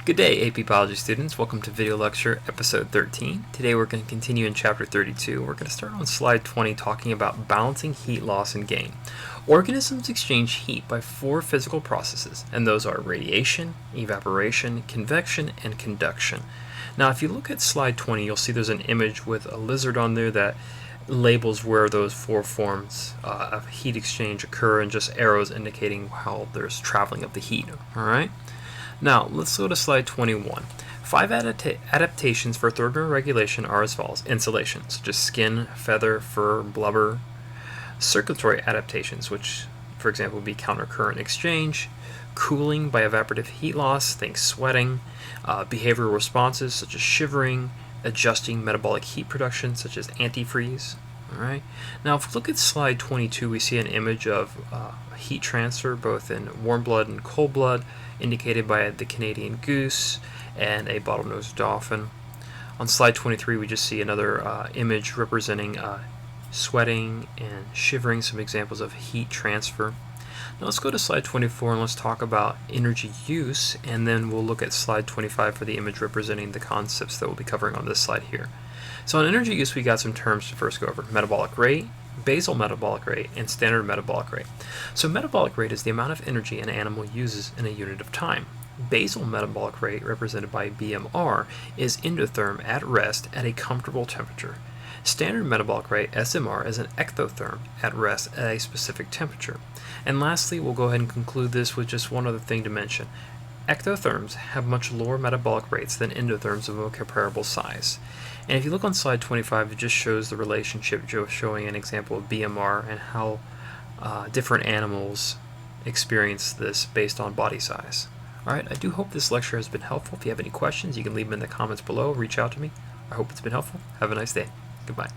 Good day, AP Biology students. Welcome to video lecture episode 13. Today we're going to continue in chapter 32. We're going to start on slide 20 talking about balancing heat loss and gain. Organisms exchange heat by four physical processes, and those are radiation, evaporation, convection, and conduction. Now if you look at slide 20, you'll see there's an image with a lizard on there that labels where those four forms of heat exchange occur and just arrows indicating how there's traveling of the heat. Alright? Now, let's go to slide 21. Five adaptations for thermoregulation are as follows. Insulation, such as skin, feather, fur, blubber. Circulatory adaptations, which, for example, would be countercurrent exchange. Cooling by evaporative heat loss, think sweating. Behavioral responses, such as shivering. Adjusting metabolic heat production, such as antifreeze. Alright. Now, if we look at slide 22, we see an image of heat transfer both in warm blood and cold blood, indicated by the Canadian goose and a bottlenose dolphin. On slide 23, we just see another image representing sweating and shivering, some examples of heat transfer. Now let's go to slide 24 and let's talk about energy use, and then we'll look at slide 25 for the image representing the concepts that we'll be covering on this slide here. So on energy use, we got some terms to first go over. Metabolic rate, basal metabolic rate, and standard metabolic rate. So metabolic rate is the amount of energy an animal uses in a unit of time. Basal metabolic rate, represented by BMR, is endotherm at rest at a comfortable temperature. Standard metabolic rate, SMR, is an ectotherm at rest at a specific temperature. And lastly, we'll go ahead and conclude this with just one other thing to mention. Ectotherms have much lower metabolic rates than endotherms of a comparable size. And if you look on slide 25, it just shows the relationship, showing an example of BMR and how different animals experience this based on body size. Alright, I do hope this lecture has been helpful. If you have any questions, you can leave them in the comments below. Reach out to me. I hope it's been helpful. Have a nice day. Goodbye.